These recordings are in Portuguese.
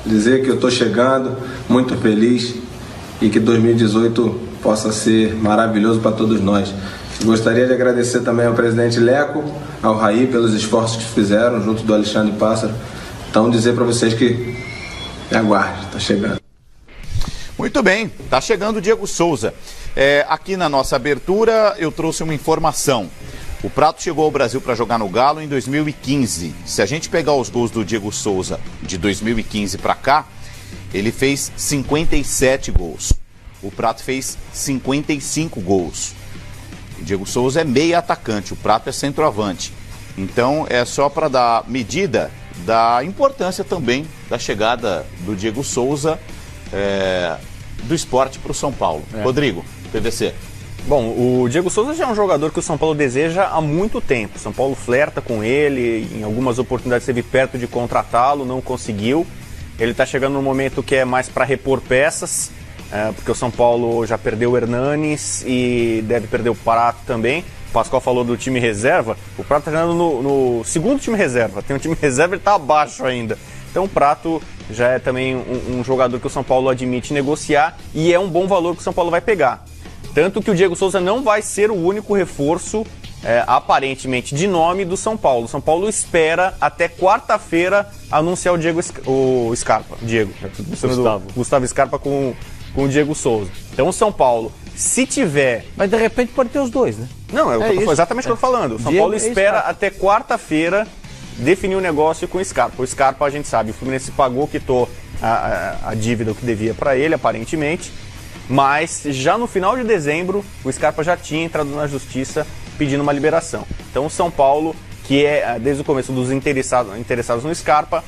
Dizer que eu estou chegando, muito feliz e que 2018 possa ser maravilhoso para todos nós. Gostaria de agradecer também ao presidente Leco, ao Raí, pelos esforços que fizeram junto do Alexandre Pássaro. Então dizer para vocês que aguarde, está chegando. Muito bem, está chegando o Diego Souza. Aqui na nossa abertura eu trouxe uma informação. O Prato chegou ao Brasil para jogar no Galo em 2015. Se a gente pegar os gols do Diego Souza de 2015 para cá, ele fez 57 gols. O Prato fez 55 gols. O Diego Souza é meia atacante, o Prato é centroavante. Então é só para dar medida da importância também da chegada do Diego Souza do Sport para o São Paulo. Rodrigo, PVC. Bom, o Diego Souza já é um jogador que o São Paulo deseja há muito tempo. O São Paulo flerta com ele, em algumas oportunidades esteve perto de contratá-lo, não conseguiu. Ele está chegando num momento que é mais para repor peças, porque o São Paulo já perdeu o Hernanes e deve perder o Prato também. O Pascoal falou do time reserva, o Prato está jogando no segundo time reserva. Tem um time reserva, ele está abaixo ainda. Então o Prato já é também um jogador que o São Paulo admite negociar e é um bom valor que o São Paulo vai pegar. Tanto que o Diego Souza não vai ser o único reforço, aparentemente, de nome do São Paulo. O São Paulo espera até quarta-feira anunciar o Scarpa. Gustavo Scarpa com o Diego Souza. Então o São Paulo, se tiver... Mas de repente pode ter os dois, né? Não, exatamente o que eu tô falando. O São Paulo espera até quarta-feira definir o negócio com o Scarpa. O Scarpa, a gente sabe, o Fluminense pagou, quitou a dívida que devia para ele, aparentemente. Mas já no final de dezembro, o Scarpa já tinha entrado na justiça pedindo uma liberação. Então o São Paulo, que é desde o começo dos interessados no Scarpa,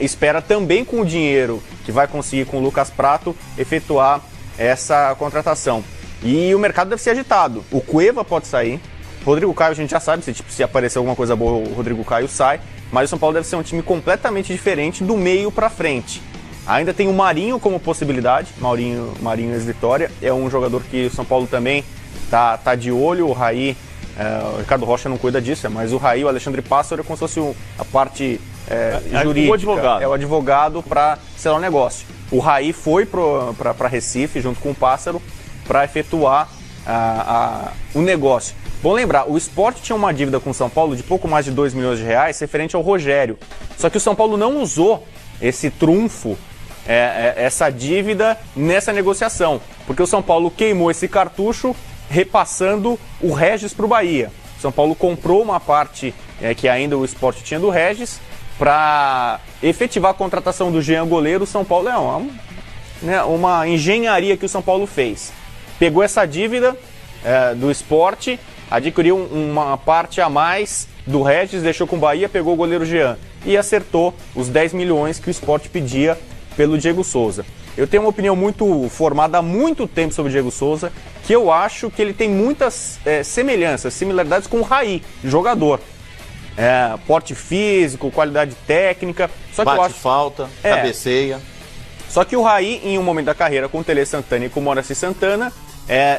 espera também com o dinheiro que vai conseguir com o Lucas Prato efetuar essa contratação. E o mercado deve ser agitado. O Cueva pode sair. Rodrigo Caio a gente já sabe, se aparecer alguma coisa boa, o Rodrigo Caio sai. Mas o São Paulo deve ser um time completamente diferente do meio para frente. Ainda tem o Marinho como possibilidade, Marinho ex-Vitória, é um jogador que o São Paulo também tá de olho, o Raí, o Ricardo Rocha não cuida disso, mas o Raí, o Alexandre Pássaro é como se fosse a parte jurídica, o advogado para selar o negócio. O Raí foi para Recife, junto com o Pássaro, para efetuar o negócio. Bom lembrar, o Sport tinha uma dívida com o São Paulo de pouco mais de 2 milhões de reais, referente ao Rogério, só que o São Paulo não usou esse trunfo, essa dívida nessa negociação, porque o São Paulo queimou esse cartucho repassando o Regis para o Bahia. O São Paulo comprou uma parte que ainda o Sport tinha do Regis para efetivar a contratação do Jean Goleiro. O São Paulo uma engenharia que o São Paulo fez. Pegou essa dívida do Sport, adquiriu uma parte a mais do Regis, deixou com o Bahia, pegou o goleiro Jean e acertou os 10 milhões que o Sport pedia pelo Diego Souza. Eu tenho uma opinião muito formada há muito tempo sobre o Diego Souza, que eu acho que ele tem muitas similaridades com o Raí, jogador. Porte físico, qualidade técnica. Só que bate falta, cabeceia. Só que o Raí, em um momento da carreira com o Tele Santana e com o Moacir Santana,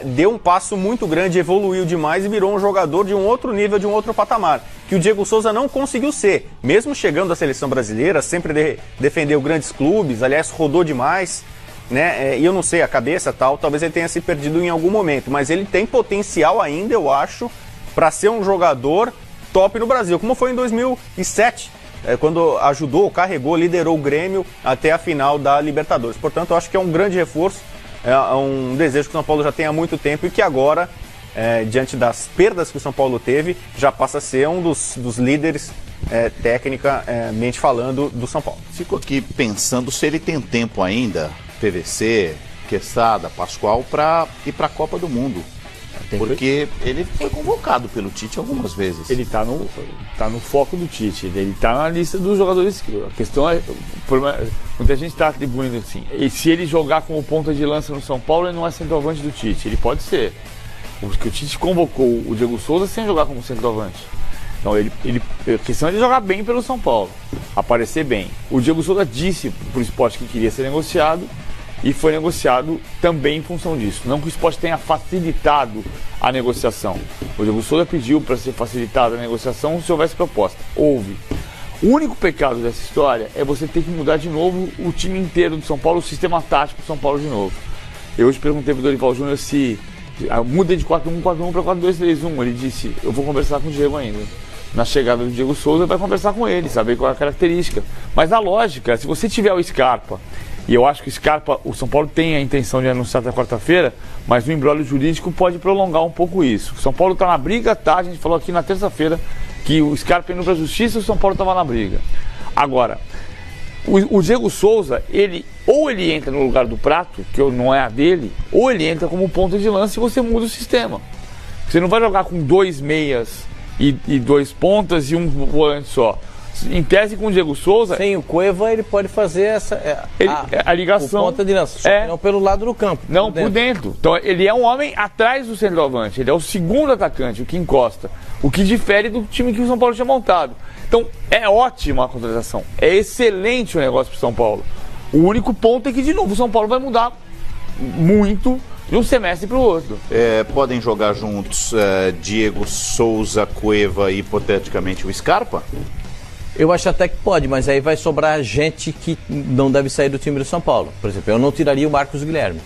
deu um passo muito grande, evoluiu demais e virou um jogador de um outro nível, de um outro patamar, que o Diego Souza não conseguiu ser. Mesmo chegando à seleção brasileira, sempre defendeu grandes clubes, aliás, rodou demais, né? E eu não sei, a cabeça tal, talvez ele tenha se perdido em algum momento, mas ele tem potencial ainda, eu acho, para ser um jogador top no Brasil, como foi em 2007, quando ajudou, carregou, liderou o Grêmio até a final da Libertadores. Portanto, eu acho que é um grande reforço. É um desejo que o São Paulo já tem há muito tempo e que agora, diante das perdas que o São Paulo teve, já passa a ser um dos líderes, tecnicamente falando, do São Paulo. Fico aqui pensando se ele tem tempo ainda, PVC, Quesada, Pascoal, para ir para a Copa do Mundo. Porque ele foi convocado pelo Tite algumas vezes. Ele tá no foco do Tite, ele tá na lista dos jogadores. A questão muita gente está atribuindo assim, e se ele jogar como ponta de lança no São Paulo, ele não é centroavante do Tite. Ele pode ser, porque o Tite convocou o Diego Souza sem jogar como centroavante. Então a questão é ele jogar bem pelo São Paulo, aparecer bem. O Diego Souza disse pro Sport que queria ser negociado, e foi negociado também em função disso. Não que o Sport tenha facilitado a negociação. O Diego Souza pediu para ser facilitada a negociação se houvesse proposta. Houve. O único pecado dessa história é você ter que mudar de novo o time inteiro do São Paulo, o sistema tático do São Paulo de novo. Eu hoje perguntei pro Dorival Júnior se muda de 4-1-4-1 para 4-2-3-1. Ele disse, eu vou conversar com o Diego ainda. Na chegada do Diego Souza, vai conversar com ele, saber qual é a característica. Mas a lógica, se você tiver o Scarpa, e eu acho que o Scarpa, o São Paulo tem a intenção de anunciar até quarta-feira, mas o embrólio jurídico pode prolongar um pouco isso. O São Paulo está na briga, tá? A gente falou aqui na terça-feira que o Scarpa indo para a justiça e o São Paulo estava na briga. Agora, o Diego Souza, ou ele entra no lugar do Prato, que não é a dele, ou ele entra como ponta de lança e você muda o sistema. Você não vai jogar com 2 meias e 2 pontas e um volante só. Em tese, com o Diego Souza... Sem o Cueva, ele pode fazer a ligação. Ponta de lança, só não pelo lado do campo. Não, por dentro. Então, ele é um homem atrás do centroavante. Ele é o segundo atacante, o que encosta. O que difere do time que o São Paulo tinha montado. Então, é ótima a contratação. É excelente o negócio para o São Paulo. O único ponto é que, de novo, o São Paulo vai mudar muito de um semestre para o outro. Podem jogar juntos Diego Souza, Cueva e, hipoteticamente, o Scarpa? Eu acho até que pode, mas aí vai sobrar gente que não deve sair do time do São Paulo. Por exemplo, eu não tiraria o Marcos Guilherme,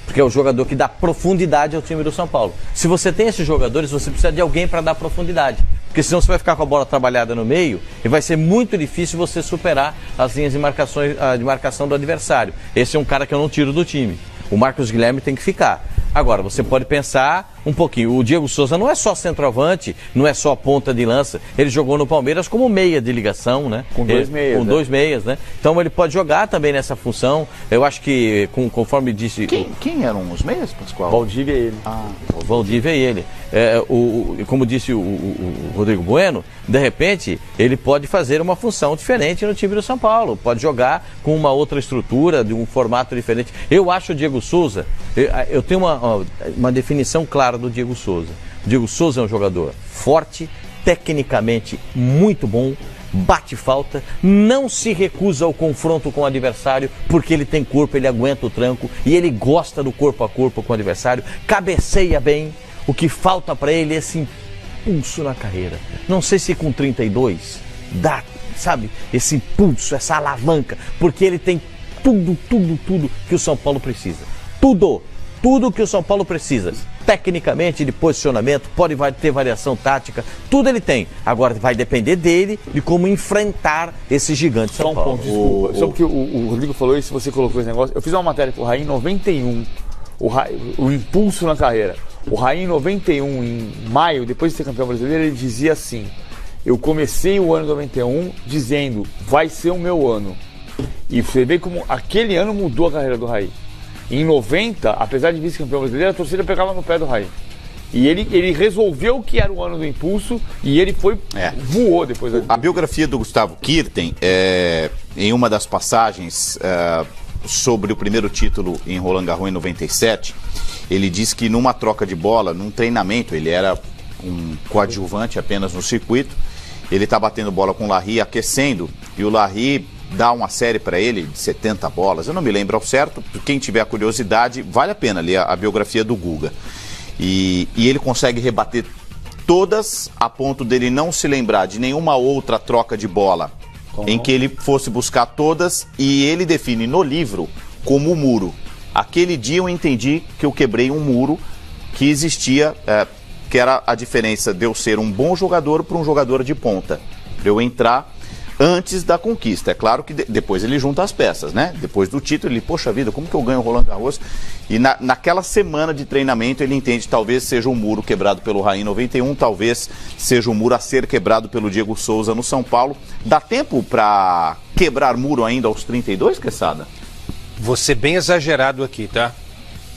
porque é o jogador que dá profundidade ao time do São Paulo. Se você tem esses jogadores, você precisa de alguém para dar profundidade. Porque senão você vai ficar com a bola trabalhada no meio e vai ser muito difícil você superar as linhas de marcação do adversário. Esse é um cara que eu não tiro do time. O Marcos Guilherme tem que ficar. Agora, você pode pensar um pouquinho. O Diego Souza não é só centroavante, não é só ponta de lança. Ele jogou no Palmeiras como meia de ligação, né? Com 2 meias. Com 2 meias, né? Então ele pode jogar também nessa função. Eu acho que, conforme disse... Quem eram os meias, Pascoal? Valdívia e ele. O Valdívia e ele. Como disse o Rodrigo Bueno, de repente, ele pode fazer uma função diferente no time do São Paulo. Pode jogar com uma outra estrutura, de um formato diferente. Eu acho o Diego Souza... Eu tenho uma definição clara do Diego Souza. O Diego Souza é um jogador forte, tecnicamente muito bom, bate falta, não se recusa ao confronto com o adversário, porque ele tem corpo, ele aguenta o tranco e ele gosta do corpo a corpo com o adversário, cabeceia bem. O que falta para ele é esse impulso na carreira. Não sei se com 32 dá, sabe, esse impulso, essa alavanca, porque ele tem tudo que o São Paulo precisa. Tudo que o São Paulo precisa. Tecnicamente, de posicionamento, vai ter variação tática, tudo ele tem. Agora vai depender dele, de como enfrentar esse gigante São Paulo. Só um ponto, desculpa. Só porque o Rodrigo falou isso, você colocou esse negócio. Eu fiz uma matéria com o Raí em 91, o impulso na carreira. O Raí em 91, em maio, depois de ser campeão brasileiro, ele dizia assim: eu comecei o ano 91 dizendo, vai ser o meu ano. E você vê como aquele ano mudou a carreira do Raí. Em 90, apesar de vice-campeão brasileiro, a torcida pegava no pé do Raí. E ele resolveu que era o ano do impulso e ele voou depois. A biografia do Gustavo Kirten, em uma das passagens sobre o primeiro título em Roland Garros em 97, ele diz que numa troca de bola, num treinamento, ele era um coadjuvante apenas no circuito, ele está batendo bola com o Larry, aquecendo, e o Larry dá uma série para ele de 70 bolas, eu não me lembro ao certo, quem tiver a curiosidade, vale a pena ler a biografia do Guga. E ele consegue rebater todas, a ponto dele não se lembrar de nenhuma outra troca de bola em que ele fosse buscar todas, e ele define no livro como o muro. Aquele dia eu entendi que eu quebrei um muro que existia, que era a diferença de eu ser um bom jogador para um jogador de ponta, para eu entrar antes da conquista. É claro que depois ele junta as peças, né? Depois do título, ele, poxa vida, como que eu ganho o Roland Garros? E naquela semana de treinamento ele entende, talvez seja um muro quebrado pelo Raí em 91, talvez seja um muro a ser quebrado pelo Diego Souza no São Paulo. Dá tempo para quebrar muro ainda aos 32, Quesada? Vou ser bem exagerado aqui, tá?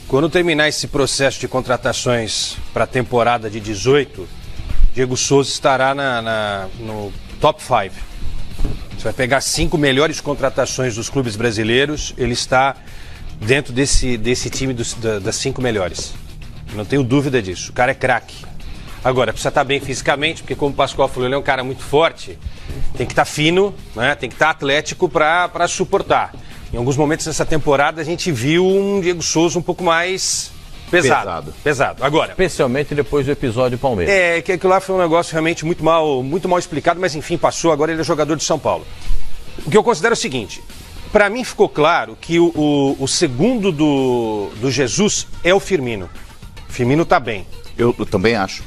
Quando terminar esse processo de contratações para a temporada de 18, Diego Souza estará no top 5. Você vai pegar 5 melhores contratações dos clubes brasileiros, ele está dentro desse time das 5 melhores. Não tenho dúvida disso. O cara é craque. Agora, precisa estar bem fisicamente, porque como o Pascoal falou, ele é um cara muito forte. Tem que estar fino, né? Tem que estar atlético para suportar. Em alguns momentos nessa temporada a gente viu um Diego Souza um pouco mais Pesado. Agora, especialmente depois do episódio Palmeiras. Que aquilo lá foi um negócio realmente muito mal explicado, mas enfim, passou, agora ele é jogador de São Paulo. O que eu considero é o seguinte, para mim ficou claro que o segundo do Jesus é o Firmino. O Firmino tá bem. Eu também acho.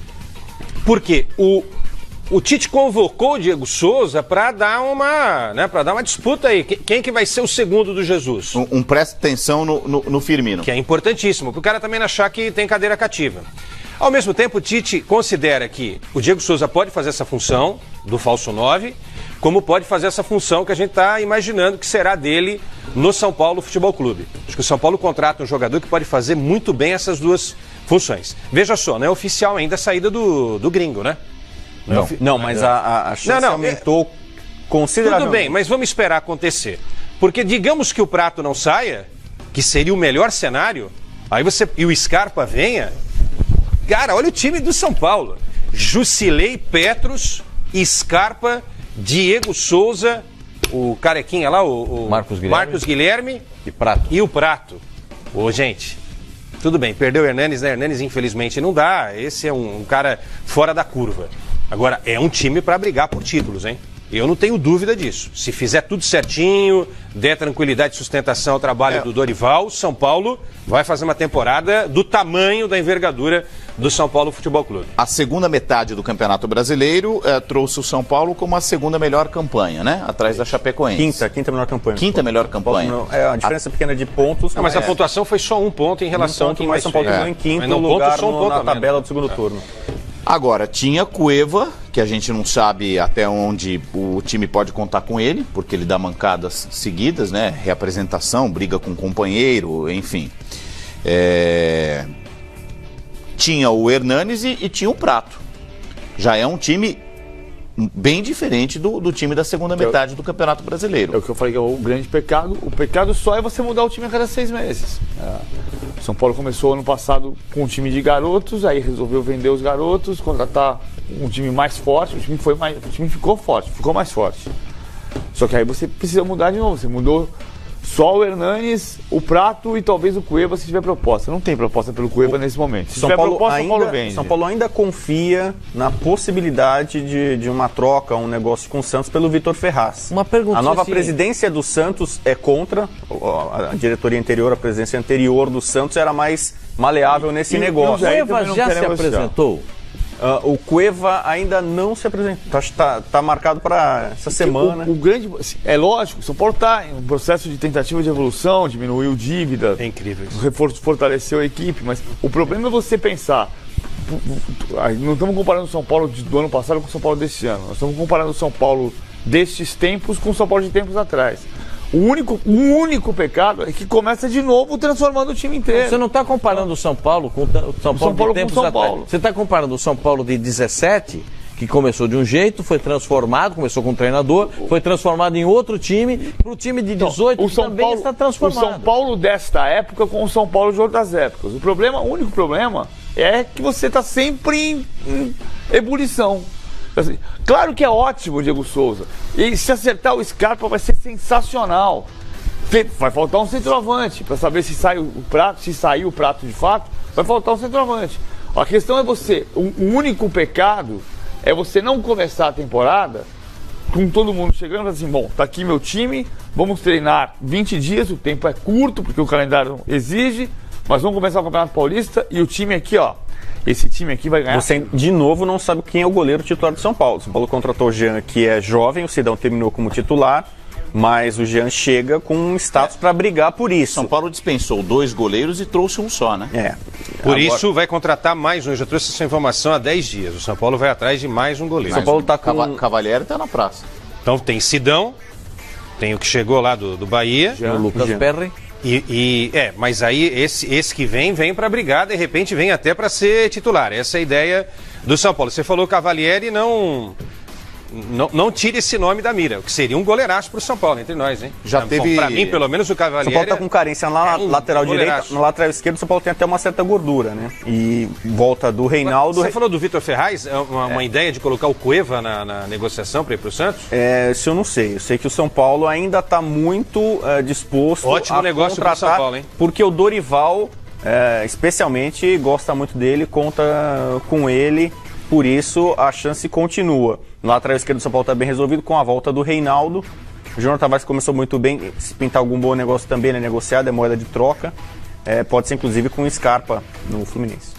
Porque o Tite convocou o Diego Souza para dar uma disputa aí. Quem que vai ser o segundo do Jesus? Presta atenção no Firmino. Que é importantíssimo, para o cara também não achar que tem cadeira cativa. Ao mesmo tempo, o Tite considera que o Diego Souza pode fazer essa função do falso 9, como pode fazer essa função que a gente está imaginando que será dele no São Paulo Futebol Clube. Acho que o São Paulo contrata um jogador que pode fazer muito bem essas duas funções. Veja só, não é oficial ainda a saída do gringo, né? Não, mas a chance aumentou consideravelmente. Tudo bem, mas vamos esperar acontecer. Porque digamos que o Prato não saia, que seria o melhor cenário, aí e o Scarpa venha. Cara, olha o time do São Paulo. Jusilei, Petros, Scarpa, Diego Souza, o carequinha lá, o Marcos Guilherme e o Prato. Ô, gente, tudo bem, perdeu o Hernanes, né? Hernanes infelizmente não dá, esse é um cara fora da curva. Agora, é um time para brigar por títulos, hein? Eu não tenho dúvida disso. Se fizer tudo certinho, der tranquilidade e sustentação ao trabalho do Dorival, São Paulo vai fazer uma temporada do tamanho da envergadura do São Paulo Futebol Clube. A segunda metade do Campeonato Brasileiro trouxe o São Paulo como a segunda melhor campanha, né? Atrás da Chapecoense. Quinta melhor campanha. Quinta melhor campanha. A diferença pequena de pontos. Mas a pontuação foi só um ponto em relação ao que mais São Paulo terminou em quinto lugar na tabela do segundo turno. Agora, tinha Cueva, que a gente não sabe até onde o time pode contar com ele, porque ele dá mancadas seguidas, né? Reapresentação, briga com o companheiro, enfim. Tinha o Hernanes e tinha o Prato. Já é um time bem diferente do time da segunda metade do Campeonato Brasileiro. É o que eu falei que é o grande pecado. O pecado só é você mudar o time a cada 6 meses. O São Paulo começou ano passado com um time de garotos, aí resolveu vender os garotos, contratar um time mais forte. O time ficou forte, ficou mais forte. Só que aí você precisa mudar de novo. Você mudou só o Hernanes, o Prato e talvez o Cueva se tiver proposta. Não tem proposta pelo Cueva nesse momento. Se tiver proposta, São Paulo vende. São Paulo ainda confia na possibilidade de uma troca, um negócio com o Santos pelo Vitor Ferraz. Uma pergunta. A nova presidência do Santos é contra, a diretoria anterior, a presidência anterior do Santos era mais maleável nesse negócio. O Cueva já se apresentou? O Cueva ainda não se apresentou. Está marcado para essa semana. O grande, é lógico, o São Paulo está em um processo de tentativa de evolução, diminuiu dívida. É incrível isso. Fortaleceu a equipe, mas o problema é você pensar. Não estamos comparando o São Paulo do ano passado com o São Paulo deste ano. Nós estamos comparando o São Paulo destes tempos com o São Paulo de tempos atrás. O único pecado é que começa de novo transformando o time inteiro. Você não está comparando o São Paulo com o São Paulo de tempos atrás. Você está comparando o São Paulo de 17, que começou de um jeito, foi transformado, começou com um treinador, foi transformado em outro time, para o time de 18 que também está transformado. O São Paulo desta época com o São Paulo de outras épocas. O único problema é que você está sempre em ebulição. Assim, claro que é ótimo o Diego Souza. E se acertar o Scarpa vai ser sensacional. Vai faltar um centroavante para saber se sai o Prato, se sair o Prato de fato, vai faltar um centroavante. A questão é o único pecado é você não começar a temporada com todo mundo chegando assim, bom, tá aqui meu time, vamos treinar 20 dias, o tempo é curto porque o calendário exige, mas vamos começar o Campeonato Paulista e o time aqui, ó. Esse time aqui vai ganhar. Você, de novo, não sabe quem é o goleiro titular do São Paulo. São Paulo contratou o Jean, que é jovem, o Sidão terminou como titular, mas o Jean chega com um status para brigar por isso. São Paulo dispensou 2 goleiros e trouxe um só, né? Por isso vai contratar mais um. Eu já trouxe essa informação há 10 dias. O São Paulo vai atrás de mais um goleiro. São Paulo está com... Cavalieri está na praça. Então tem Sidão, tem o que chegou lá do Bahia. O Lucas Perry. Mas aí esse que vem para brigar, de repente vem até para ser titular. Essa é a ideia do São Paulo. Você falou Cavalieri, não tire esse nome da mira, o que seria um goleiraço pro São Paulo, entre nós, hein? Pra mim, pelo menos, o Cavalieri... São Paulo tá com carência na lateral direita, na lateral esquerda, o São Paulo tem até uma certa gordura, né? E volta do Reinaldo... Você falou do Vitor Ferraz, uma ideia de colocar o Cueva na negociação para ir pro Santos? Isso eu não sei. Eu sei que o São Paulo ainda tá muito disposto Ótimo negócio pro São Paulo, hein? Porque o Dorival especialmente gosta muito dele, conta com ele, por isso a chance continua. No lateral esquerdo do São Paulo está bem resolvido com a volta do Reinaldo. O Júnior Tavares começou muito bem, se pintar algum bom negócio também, né, negociado, é moeda de troca. Pode ser inclusive com o Scarpa no Fluminense.